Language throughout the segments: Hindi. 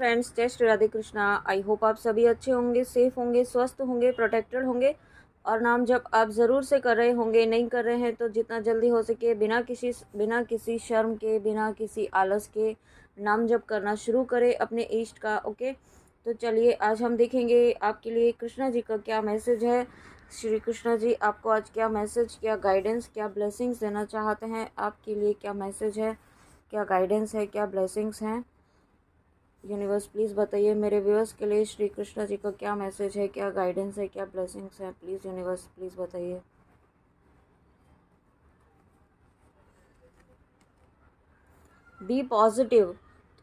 फ्रेंड्स, जय श्री राधे कृष्णा। आई होप आप सभी अच्छे होंगे, सेफ होंगे, स्वस्थ होंगे, प्रोटेक्टेड होंगे और नाम जप आप ज़रूर से कर रहे होंगे। नहीं कर रहे हैं तो जितना जल्दी हो सके बिना किसी शर्म के, बिना किसी आलस के नाम जप करना शुरू करें अपने इष्ट का। ओके, तो चलिए आज हम देखेंगे आपके लिए कृष्णा जी का क्या मैसेज है। श्री कृष्णा जी आपको आज क्या मैसेज, क्या गाइडेंस, क्या ब्लेसिंग्स देना चाहते हैं। आपके लिए क्या मैसेज है, क्या गाइडेंस है, क्या ब्लेसिंग्स हैं। यूनिवर्स प्लीज़ बताइए मेरे व्यूअर्स के लिए श्री कृष्णा जी का क्या मैसेज है, क्या गाइडेंस है, क्या ब्लेसिंग्स है। प्लीज़ यूनिवर्स प्लीज़ बताइए। Be positive.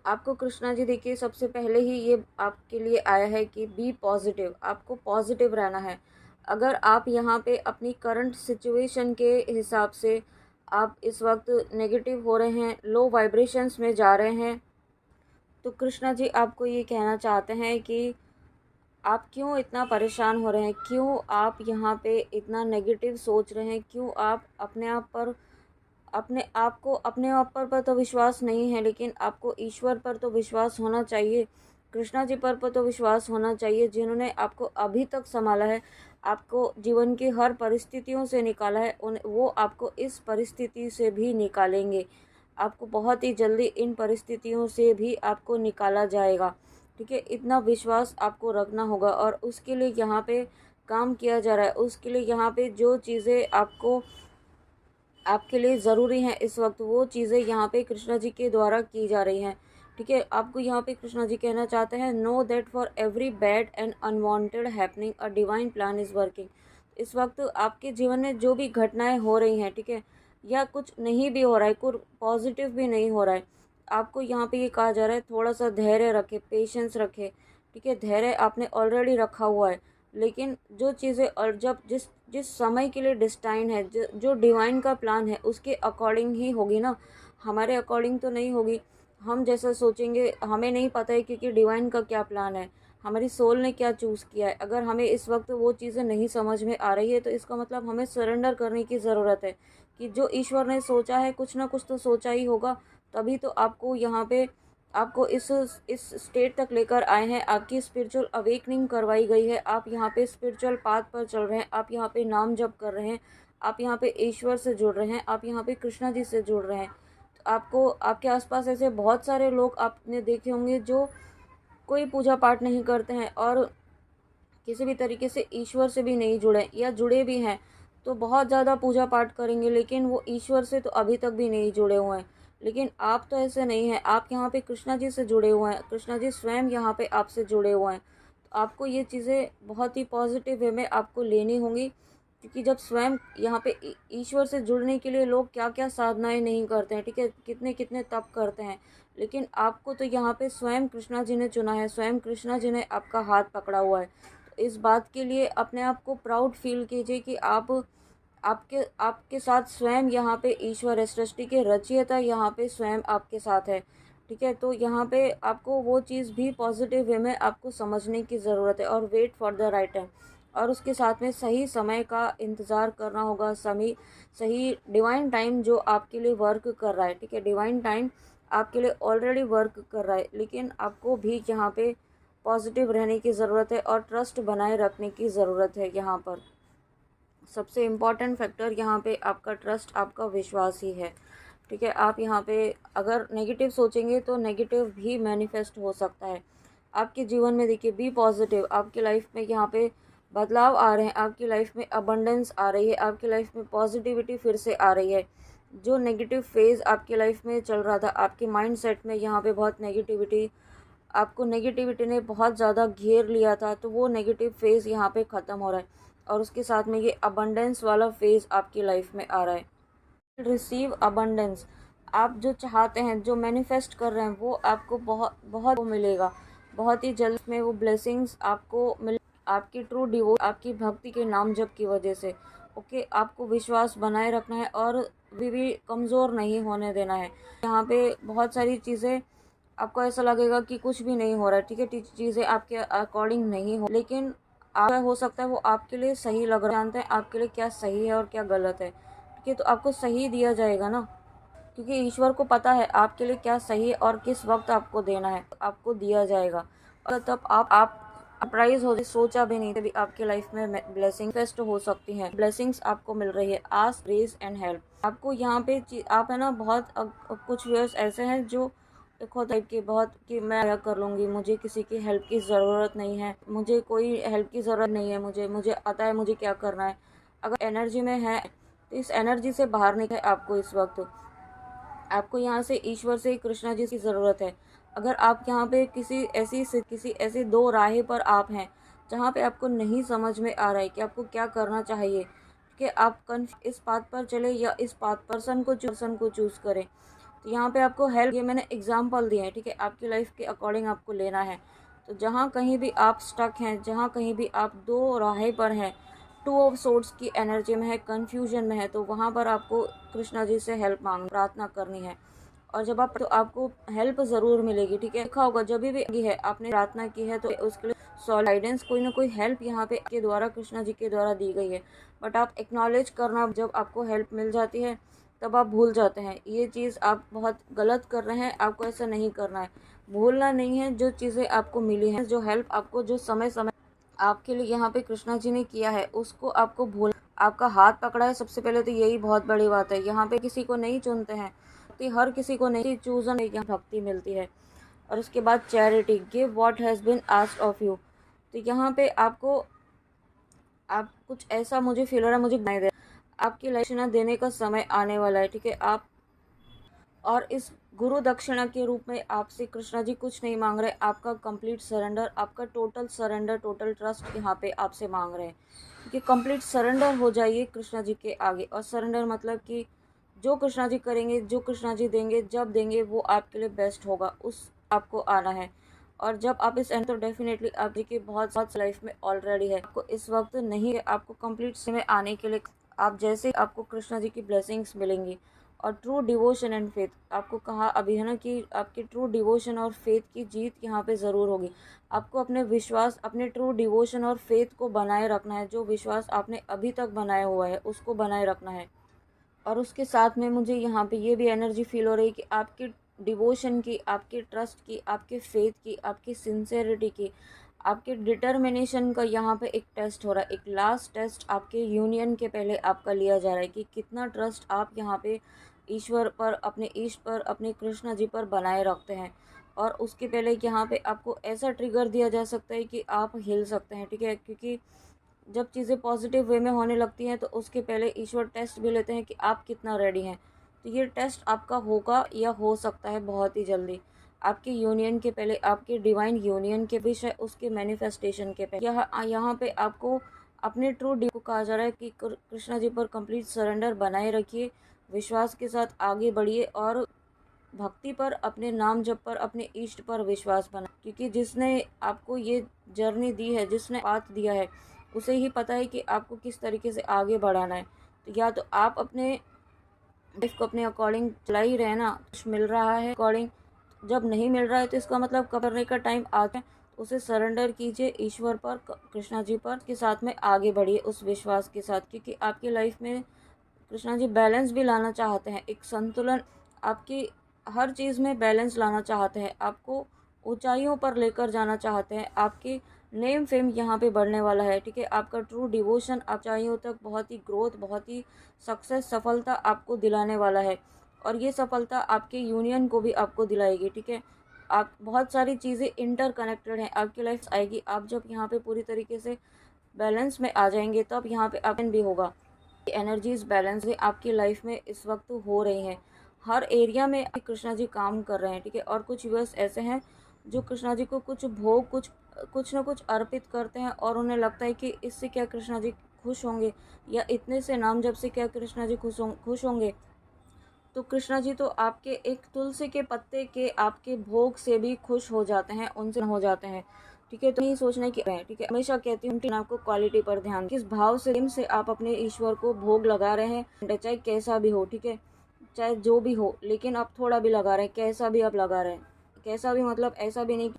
आपको कृष्णा जी देखिए सबसे पहले ही ये आपके लिए आया है कि बी पॉजिटिव, आपको पॉजिटिव रहना है। अगर आप यहाँ पे अपनी करंट सिचुएशन के हिसाब से आप इस वक्त नेगेटिव हो रहे हैं, लो वाइब्रेशंस में जा रहे हैं, तो कृष्णा जी आपको ये कहना चाहते हैं कि आप क्यों इतना परेशान हो रहे हैं, क्यों आप यहाँ पे इतना नेगेटिव सोच रहे हैं, क्यों आप अपने आप पर तो विश्वास नहीं है, लेकिन आपको ईश्वर पर तो विश्वास होना चाहिए। कृष्णा जी पर तो विश्वास होना चाहिए जिन्होंने आपको अभी तक संभाला है, आपको जीवन की हर परिस्थितियों से निकाला है। वो आपको इस परिस्थिति से भी निकालेंगे। आपको बहुत ही जल्दी इन परिस्थितियों से भी आपको निकाला जाएगा। ठीक है, इतना विश्वास आपको रखना होगा और उसके लिए यहाँ पे काम किया जा रहा है। उसके लिए यहाँ पे जो चीज़ें आपके लिए ज़रूरी हैं इस वक्त, वो चीज़ें यहाँ पे कृष्णा जी के द्वारा की जा रही हैं। ठीक है, आपको यहाँ पे कृष्णा जी कहना चाहते हैं, know that for every bad and unwanted happening a divine plan is working. इस वक्त आपके जीवन में जो भी घटनाएं हो रही हैं, ठीक है, या कुछ नहीं भी हो रहा है, कुछ पॉजिटिव भी नहीं हो रहा है, आपको यहाँ पे ये कहा जा रहा है थोड़ा सा धैर्य रखे, पेशेंस रखे। ठीक है, धैर्य आपने ऑलरेडी रखा हुआ है, लेकिन जो चीज़ें और जब जिस जिस समय के लिए डिस्टाइन है, जो डिवाइन का प्लान है उसके अकॉर्डिंग ही होगी ना, हमारे अकॉर्डिंग तो नहीं होगी। हम जैसा सोचेंगे हमें नहीं पता है, क्योंकि डिवाइन का क्या प्लान है, हमारी सोल ने क्या चूज़ किया है। अगर हमें इस वक्त वो चीज़ें नहीं समझ में आ रही है तो इसका मतलब हमें सरेंडर करने की ज़रूरत है कि जो ईश्वर ने सोचा है कुछ ना कुछ तो सोचा ही होगा। तभी तो आपको यहाँ पे आपको इस स्टेट तक लेकर आए हैं, आपकी स्पिरिचुअल अवेकनिंग करवाई गई है। आप यहाँ पे स्पिरिचुअल पाथ पर चल रहे हैं, आप यहाँ पे नाम जप कर रहे हैं, आप यहाँ पे ईश्वर से जुड़ रहे हैं, आप यहाँ पे कृष्णा जी से जुड़ रहे हैं। तो आपको आपके आसपास ऐसे बहुत सारे लोग आपने देखे होंगे जो कोई पूजा पाठ नहीं करते हैं और किसी भी तरीके से ईश्वर से भी नहीं जुड़े, या जुड़े भी हैं तो बहुत ज़्यादा पूजा पाठ करेंगे, लेकिन वो ईश्वर से तो अभी तक भी नहीं जुड़े हुए हैं। लेकिन आप तो ऐसे नहीं हैं, आप यहाँ पे कृष्णा जी से जुड़े हुए हैं, कृष्णा जी स्वयं यहाँ पे आपसे जुड़े हुए हैं। तो आपको ये चीज़ें बहुत ही पॉजिटिव वे में आपको लेनी होंगी, क्योंकि जब स्वयं यहाँ पे ईश्वर से जुड़ने के लिए लोग क्या क्या साधनाएं नहीं करते हैं, ठीक है, कितने कितने तप करते हैं, लेकिन आपको तो यहाँ पे स्वयं कृष्णा जी ने चुना है, स्वयं कृष्णा जी ने आपका हाथ पकड़ा हुआ है। तो इस बात के लिए अपने आप को प्राउड फील कीजिए कि आपके आपके साथ स्वयं यहाँ पे ईश्वर है, सृष्टि के रचयिता यहाँ पे स्वयं आपके साथ है। ठीक है, तो यहाँ पे आपको वो चीज़ भी पॉजिटिव वे में आपको समझने की ज़रूरत है और wait for the right time, और उसके साथ में सही समय का इंतज़ार करना होगा। सही डिवाइन टाइम जो आपके लिए वर्क कर रहा है, ठीक है, डिवाइन टाइम आपके लिए ऑलरेडी वर्क कर रहा है, लेकिन आपको भी यहाँ पे पॉजिटिव रहने की ज़रूरत है और ट्रस्ट बनाए रखने की ज़रूरत है। यहाँ पर सबसे इम्पॉर्टेंट फैक्टर यहाँ पे आपका ट्रस्ट, आपका विश्वास ही है। ठीक है, आप यहाँ पे अगर नेगेटिव सोचेंगे तो नेगेटिव भी मैनिफेस्ट हो सकता है आपके जीवन में। देखिए, बी पॉजिटिव, आपकी लाइफ में यहाँ पे बदलाव आ रहे हैं, आपकी लाइफ में अबंडेंस आ रही है, आपकी लाइफ में पॉजिटिविटी फिर से आ रही है। जो नेगेटिव फेज़ आपकी लाइफ में चल रहा था, आपके माइंड सेट में यहाँ पे बहुत नेगेटिविटी, आपको नेगेटिविटी ने बहुत ज़्यादा घेर लिया था, तो वो नेगेटिव फेज़ यहाँ पे ख़त्म हो रहा है और उसके साथ में ये अबंडेंस वाला फेज़ आपकी लाइफ में आ रहा है। रिसीव अबंडेंस, आप जो चाहते हैं, जो मैनिफेस्ट कर रहे हैं, वो आपको बहुत बहुत मिलेगा, बहुत ही जल्द में वो ब्लेसिंग्स आपको मिल, आपकी ट्रू डिवो, आपकी भक्ति के नाम जप की वजह से। ओके, आपको विश्वास बनाए रखना है और भी कमज़ोर नहीं होने देना है। यहाँ पे बहुत सारी चीज़ें आपको ऐसा लगेगा कि कुछ भी नहीं हो रहा है, ठीक है, चीज़ें आपके अकॉर्डिंग नहीं हो, लेकिन आप हो सकता है वो आपके लिए सही लग रहा है। जानते हैं आपके लिए क्या सही है और क्या गलत है, ठीक है, तो आपको सही दिया जाएगा ना। क्योंकि ईश्वर को पता है आपके लिए क्या सही है और किस वक्त आपको देना है, आपको दिया जाएगा। और तब आप सरप्राइज हो, सोचा भी नहीं, तभी आपकी लाइफ में ब्लेसिंग फेस्ट हो सकती हैं, ब्लेसिंग्स आपको मिल रही है। Ask grace and help. आपको यहाँ पे आप है ना, बहुत कुछ व्यूअर्स ऐसे हैं जो एक होता है कि बहुत कि मैं क्या कर लूँगी, मुझे किसी की हेल्प की ज़रूरत नहीं है, मुझे कोई हेल्प की ज़रूरत नहीं है, मुझे आता है मुझे क्या करना है। अगर एनर्जी में है तो इस एनर्जी से बाहर निकले। आपको इस वक्त आपको यहाँ से ईश्वर से कृष्णा जी की ज़रूरत है। अगर आप यहाँ पे किसी ऐसी दो राह पर आप हैं जहाँ पे आपको नहीं समझ में आ रहा है कि आपको क्या करना चाहिए, कि आप इस बात पर चले या इस बात पर्सन को चूज़ करें, तो यहाँ पे आपको हेल्प, ये मैंने एग्जांपल दिए हैं, ठीक है, आपकी लाइफ के अकॉर्डिंग आपको लेना है। तो जहाँ कहीं भी आप स्टक हैं, जहाँ कहीं भी आप दो राहें पर हैं, टू ऑफ सोर्ड्स की एनर्जी में है, कन्फ्यूजन में है, तो वहाँ पर आपको कृष्णा जी से हेल्प प्रार्थना करनी है। और जब आप तो आपको हेल्प ज़रूर मिलेगी, ठीक है। देखा होगा जब भी है आपने प्रार्थना की है तो उसके लिए गाइडेंस, कोई ना कोई हेल्प यहाँ पे के द्वारा, कृष्णा जी के द्वारा दी गई है। बट आप एक्नॉलेज करना, जब आपको हेल्प मिल जाती है तब आप भूल जाते हैं। ये चीज़ आप बहुत गलत कर रहे हैं, आपको ऐसा नहीं करना है। भूलना नहीं है, जो चीज़ें आपको मिली हैं, जो हेल्प आपको जो समय समय आपके लिए यहाँ पे कृष्णा जी ने किया है, उसको आपको भूल, आपका हाथ पकड़ा है, सबसे पहले तो यही बहुत बड़ी बात है। यहाँ पे किसी को नहीं चुनते हैं, तो हर किसी को नहीं चूजन, यहाँ भक्ति मिलती है। और उसके बाद charity, give what has been asked of you. तो यहाँ पे आपको आप कुछ ऐसा, मुझे फील हो रहा है, मुझे नहीं दे, आपकी दक्षिणा देने का समय आने वाला है, ठीक है। आप और इस गुरु दक्षिणा के रूप में आपसे कृष्णा जी कुछ नहीं मांग रहे, आपका कंप्लीट सरेंडर, आपका टोटल सरेंडर, टोटल ट्रस्ट यहाँ पे आपसे मांग रहे हैं कि कंप्लीट सरेंडर हो जाइए कृष्णा जी के आगे। और सरेंडर मतलब कि जो कृष्णा जी करेंगे, जो कृष्णा जी देंगे, जब देंगे, वो आपके लिए बेस्ट होगा, उस आपको आना है। और जब आप इस एंड, तो डेफिनेटली आप जी की बहुत बहुत लाइफ में ऑलरेडी है, आपको इस वक्त नहीं है, आपको कंप्लीट में आने के लिए आप जैसे आपको कृष्णा जी की ब्लेसिंग्स मिलेंगी। और ट्रू डिवोशन एंड फेथ, आपको कहा अभी है ना कि आपकी ट्रू डिवोशन और फेथ की जीत यहाँ पे ज़रूर होगी। आपको अपने विश्वास, अपने ट्रू डिवोशन और फेथ को बनाए रखना है। जो विश्वास आपने अभी तक बनाया हुआ है उसको बनाए रखना है। और उसके साथ में मुझे यहाँ पे ये भी एनर्जी फील हो रही है कि आपकी डिवोशन की, आपके ट्रस्ट की, आपके फेथ की, आपकी सिंसेरिटी की, आपके डिटर्मिनेशन का यहाँ पे एक टेस्ट हो रहा है। एक लास्ट टेस्ट आपके यूनियन के पहले आपका लिया जा रहा है कि कितना ट्रस्ट आप यहाँ पे ईश्वर पर, अपने ईष्ट पर, अपने कृष्णा जी पर बनाए रखते हैं। और उसके पहले यहाँ पे आपको ऐसा ट्रिगर दिया जा सकता है कि आप हिल सकते हैं, ठीक है। क्योंकि जब चीज़ें पॉजिटिव वे में होने लगती हैं तो उसके पहले ईश्वर टेस्ट भी लेते हैं कि आप कितना रेडी हैं। तो ये टेस्ट आपका होगा या हो सकता है बहुत ही जल्दी, आपके यूनियन के पहले, आपके डिवाइन यूनियन के विषय, उसके मैनिफेस्टेशन के पहले। यहाँ पे आपको अपने ट्रू डी को कहा जा रहा है कि कृष्णा जी पर कंप्लीट सरेंडर बनाए रखिए, विश्वास के साथ आगे बढ़िए और भक्ति पर, अपने नाम जप पर, अपने इष्ट पर विश्वास बना। क्योंकि जिसने आपको ये जर्नी दी है, जिसने पाथ दिया है, उसे ही पता है कि आपको किस तरीके से आगे बढ़ाना है। तो या तो आप अपने लाइफ को अपने अकॉर्डिंग चला ही रहे ना, कुछ मिल रहा है अकॉर्डिंग, जब नहीं मिल रहा है तो इसका मतलब करने का टाइम आता है, तो उसे सरेंडर कीजिए ईश्वर पर, कृष्णा जी पर, के साथ में आगे बढ़िए उस विश्वास के साथ। क्योंकि आपकी लाइफ में कृष्णा जी बैलेंस भी लाना चाहते हैं, एक संतुलन, आपकी हर चीज़ में बैलेंस लाना चाहते हैं, आपको ऊंचाइयों पर लेकर जाना चाहते हैं। आपकी नेम फेम यहाँ पे बढ़ने वाला है, ठीक है। आपका ट्रू डिवोशन ऊंचाइयों तक बहुत ही ग्रोथ, बहुत ही सक्सेस, सफलता आपको दिलाने वाला है। और ये सफलता आपके यूनियन को भी आपको दिलाएगी, ठीक है। आप बहुत सारी चीज़ें इंटर कनेक्टेड हैं, आपकी लाइफ आएगी। आप जब यहाँ पे पूरी तरीके से बैलेंस में आ जाएंगे तब यहाँ पे अपन भी होगा। एनर्जीज बैलेंस आपकी लाइफ में इस वक्त हो रही हैं, हर एरिया में कृष्णा जी काम कर रहे हैं, ठीक है। और कुछ व्यूअर्स ऐसे हैं जो कृष्णा जी को कुछ भोग, कुछ ना कुछ अर्पित करते हैं और उन्हें लगता है कि इससे क्या कृष्णा जी खुश होंगे, या इतने से नाम जब से क्या कृष्णा जी खुश होंगे। तो कृष्णा जी तो आपके एक तुलसी के पत्ते के, आपके भोग से भी खुश हो जाते हैं, उनसे हो जाते हैं, ठीक है। तो नहीं सोचना कि, ठीक है, हमेशा कहती हूँ कि आपको क्वालिटी पर ध्यान, किस भाव से आप अपने ईश्वर को भोग लगा रहे हैं, चाहे कैसा भी हो, ठीक है, चाहे जो भी हो, लेकिन आप थोड़ा भी लगा रहे हैं, कैसा भी आप लगा रहे हैं, कैसा भी मतलब ऐसा भी नहीं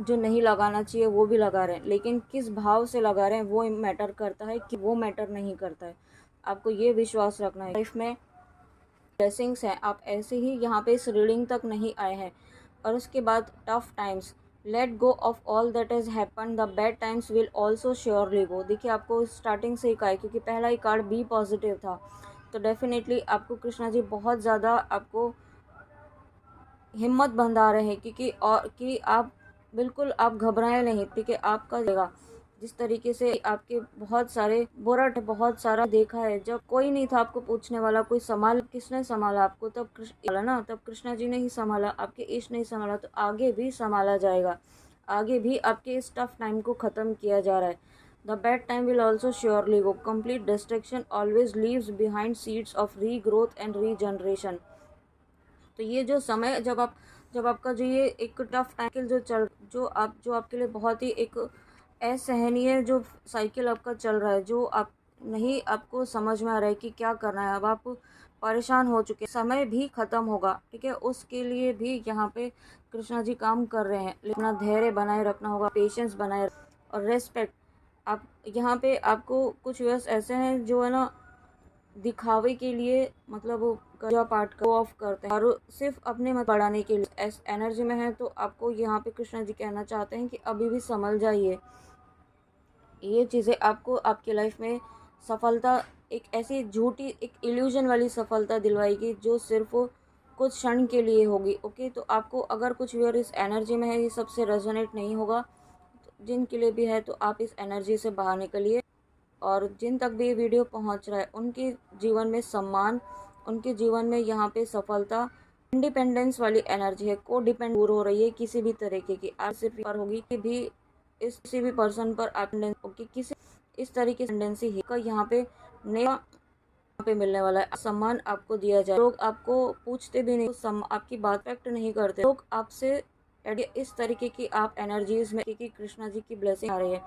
जो नहीं लगाना चाहिए वो भी लगा रहे हैं, लेकिन किस भाव से लगा रहे हैं वो मैटर करता है, कि वो मैटर नहीं करता है। आपको ये विश्वास रखना है लाइफ में ब्लेसिंग्स हैं, आप ऐसे ही यहाँ पे इस रीडिंग तक नहीं आए हैं। और उसके बाद tough times, let go of all that has happen, the bad times will also surely गो। देखिए आपको स्टार्टिंग से ही कहा है, क्योंकि पहला ही कार्ड बी पॉजिटिव था, तो डेफिनेटली आपको कृष्णा जी बहुत ज़्यादा आपको हिम्मत बंधा रहे हैं, क्योंकि और कि आप बिल्कुल आप घबराएं नहीं, ठीक है। आपका जगह जिस तरीके से आपके बहुत सारे बहुत सारा देखा है, जब कोई नहीं था आपको पूछने वाला, कोई संभाल, किसने संभाला आपको, तब कृष्ण ना, तब कृष्णा जी ने ही संभाला, आपके इष्ट नहीं संभाला, तो आगे भी संभाला जाएगा। आगे भी आपके इस टफ टाइम को ख़त्म किया जा रहा है। The bad time will also surely go, complete destruction always leaves behind seeds of regrowth and regeneration. तो ये जो समय जब आपका जो ये एक टफ टाइम जो आपके लिए बहुत ही एक असहनीय जो साइकिल आपका चल रहा है, जो आप नहीं आपको समझ में आ रहा है कि क्या करना है, अब आप परेशान हो चुके, समय भी ख़त्म होगा, ठीक है। उसके लिए भी यहाँ पे कृष्णा जी काम कर रहे हैं, लेकिन अपना धैर्य बनाए रखना होगा, पेशेंस बनाए और रेस्पेक्ट। आप यहाँ पे आपको कुछ व्यस्त ऐसे हैं जो है ना दिखावे के लिए, मतलब वो पूजा पाठ को ऑफ करते हैं और सिर्फ अपने मत बढ़ाने के लिए इस एनर्जी में है। तो आपको यहाँ पे कृष्णा जी कहना चाहते हैं कि अभी भी संभल जाइए। ये चीज़ें आपको आपकी लाइफ में सफलता, एक ऐसी झूठी एक इल्यूजन वाली सफलता दिलवाएगी जो सिर्फ कुछ क्षण के लिए होगी, ओके। तो आपको अगर कुछ व्यूअर इस एनर्जी में है, ये सबसे रेजोनेट नहीं होगा, तो जिनके लिए भी है तो आप इस एनर्जी से बाहर निकलिए। और जिन तक भी ये वीडियो पहुंच रहा है, उनके जीवन में सम्मान, उनके जीवन में यहाँ पे सफलता, इंडिपेंडेंस वाली एनर्जी है, को डिपेंड दूर हो रही है किसी भी तरीके की। आप सिर्फ पर होगी कि भी इस किसी भी पर्सन पर आप कि किसी इस तरीके से टेंडेंसी ही का यहाँ पे नया पे मिलने वाला है। सम्मान आपको दिया जाए, लोग आपको पूछते भी नहीं, आपकी बात फैक्ट नहीं करते, लोग आपसे इस तरीके की आप एनर्जीज में कि कृष्णा जी की ब्लेसिंग आ रही है,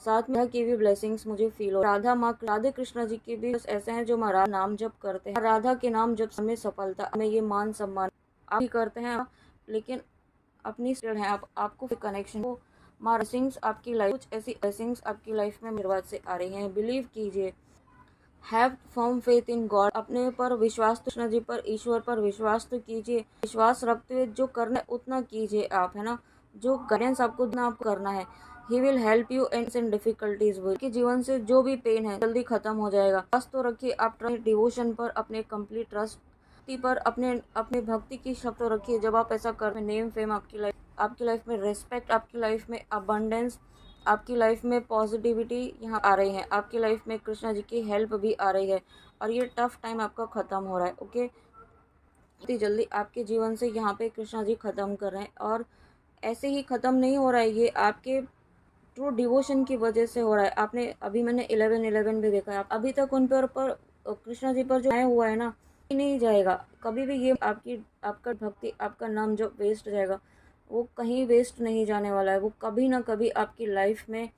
साथ में की भी ब्लेसिंग्स मुझे फील हो। राधे कृष्णा जी के भी ऐसे हैं जो महाराज नाम जप करते हैं, राधा के नाम जब हमें सफलता में ये मान सम्मान आप भी करते हैं, लेकिन अपनी है आपको कनेक्शन को माँ ब्लेसिंग्स आपकी लाइफ, कुछ ऐसी ब्लेसिंग्स आपकी लाइफ में मेरे से आ रही हैं। बिलीव कीजिए, have firm faith in God, अपने पर विश्वास, कृष्ण जी पर, ईश्वर पर विश्वास तो कीजिए। विश्वास रखते हुए जो करना है उतना कीजिए आप, है ना। जो गाइडेंस आपको करना है, he will help you in difficulties. कि जीवन से जो भी पेन है जल्दी खत्म हो जाएगा। बस तो रखिए आप डिवोशन पर, अपने कंप्लीट ट्रस्ट पर, अपने भक्ति की शब्द रखिए। जब आप ऐसा कर, नेम फेम आपकी लाइफ में रेस्पेक्ट, आपकी लाइफ में अबंडेंस, आपकी लाइफ में पॉजिटिविटी यहाँ आ रही है, आपकी लाइफ में कृष्णा जी की हेल्प भी आ रही है, और ये टफ टाइम आपका ख़त्म हो रहा है, ओके। इतनी जल्दी आपके जीवन से यहाँ पे कृष्णा जी ख़त्म कर रहे हैं, और ऐसे ही ख़त्म नहीं हो रहा है, ये आपके ट्रू डिवोशन की वजह से हो रहा है। आपने अभी मैंने 11-11 भी देखा है, अभी तक उन पर कृष्णा जी पर जो आया हुआ है ना, नहीं जाएगा कभी भी। ये आपका भक्ति, आपका नाम जो वेस्ट जाएगा, वो कहीं वेस्ट नहीं जाने वाला है। वो कभी ना कभी आपकी लाइफ में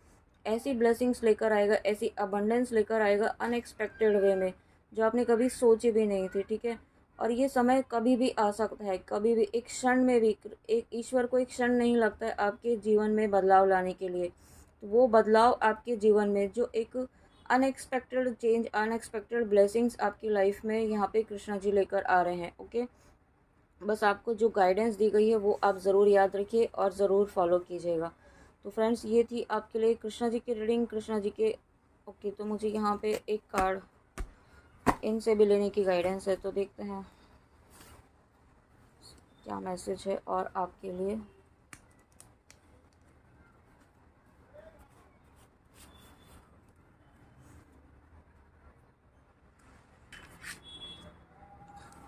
ऐसी ब्लेसिंग्स लेकर आएगा, ऐसी अबंडेंस लेकर आएगा अनएक्सपेक्टेड वे में, जो आपने कभी सोची भी नहीं थी, ठीक है। और ये समय कभी भी आ सकता है, कभी भी, एक क्षण में भी। एक ईश्वर को एक क्षण नहीं लगता है आपके जीवन में बदलाव लाने के लिए। तो वो बदलाव आपके जीवन में जो एक अनएक्सपेक्टेड चेंज, अनएक्सपेक्टेड ब्लेसिंग्स आपकी लाइफ में यहाँ पे कृष्णा जी लेकर आ रहे हैं, ओके। बस आपको जो गाइडेंस दी गई है वो आप ज़रूर याद रखिए और ज़रूर फॉलो कीजिएगा। तो फ्रेंड्स, ये थी आपके लिए कृष्णा जी की रीडिंग, कृष्णा जी के, ओके। तो मुझे यहाँ पे एक कार्ड इनसे भी लेने की गाइडेंस है, तो देखते हैं क्या मैसेज है और आपके लिए।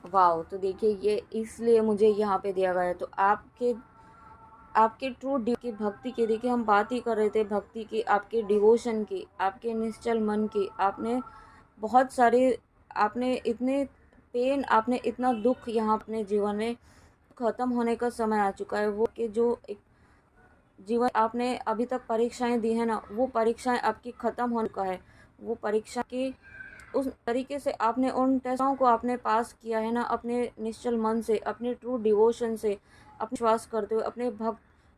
वाओ, तो देखिए ये इसलिए मुझे यहाँ पे दिया गया है। तो आपके ट्रू की भक्ति की, देखिए हम बात ही कर रहे थे भक्ति की, आपके डिवोशन की, आपके निश्चल मन की। आपने बहुत सारे, आपने इतने पेन, आपने इतना दुख यहाँ अपने जीवन में ख़त्म होने का समय आ चुका है। वो कि जो एक जीवन आपने अभी तक परीक्षाएं दी है ना, वो परीक्षाएं आपकी ख़त्म होने का है। वो परीक्षा की उस तरीके से आपने उन टेस्टों को आपने पास किया है ना, अपने निश्चल मन से, अपने ट्रू डिवोशन से, अपने विश्वास करते हुए,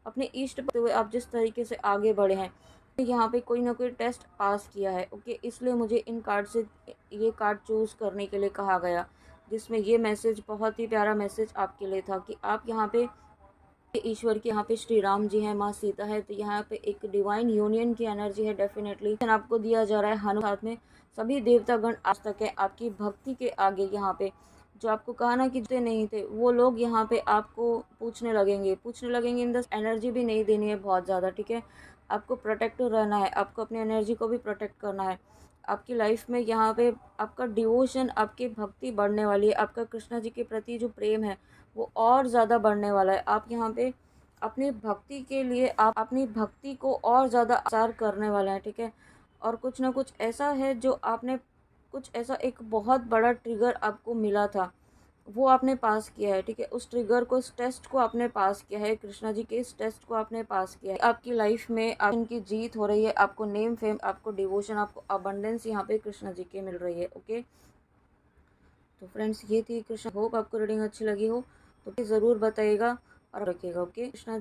अपने इष्ट करते हुए आप जिस तरीके से आगे बढ़े हैं, यहाँ पे कोई ना कोई टेस्ट पास किया है, ओके। इसलिए मुझे इन कार्ड से ये कार्ड चूज़ करने के लिए कहा गया। जिसमें ये मैसेज, बहुत ही प्यारा मैसेज आपके लिए था कि आप यहाँ पे ईश्वर के, यहाँ पे श्री राम जी हैं, माँ सीता है, तो यहाँ पे एक डिवाइन यूनियन की एनर्जी है डेफिनेटली। आपको दिया जा रहा है हनुमान, साथ में सभी देवतागण आज तक है आपकी भक्ति के आगे। यहाँ पे जो आपको कहा ना कि जो नहीं थे, वो लोग यहाँ पे आपको पूछने लगेंगे इन द एनर्जी भी नहीं देनी है बहुत ज़्यादा, ठीक है। आपको प्रोटेक्टिव रहना है, आपको अपनी एनर्जी को भी प्रोटेक्ट करना है। आपकी लाइफ में यहाँ पे आपका डिवोशन, आपकी भक्ति बढ़ने वाली है, आपका कृष्णा जी के प्रति जो प्रेम है वो और ज़्यादा बढ़ने वाला है। आप यहाँ पे अपनी भक्ति के लिए, आप अपनी भक्ति को और ज़्यादा आसार करने वाले हैं, ठीक है। और कुछ ना कुछ ऐसा है जो आपने, कुछ ऐसा एक बहुत बड़ा ट्रिगर आपको मिला था, वो आपने पास किया है, ठीक है। उस ट्रिगर को, इस टेस्ट को आपने पास किया है, कृष्णा जी के इस टेस्ट को आपने पास किया है। आपकी लाइफ में इनकी जीत हो रही है, आपको नेम फेम, आपको डिवोशन, आपको अबंडेंस यहाँ पे कृष्णा जी के मिल रही है। ओके, तो फ्रेंड्स ये थी कृष्णा। होप आपको रीडिंग अच्छी लगी हो, तो ज़रूर बताइएगा और रखिएगा। ओके, कृष्णा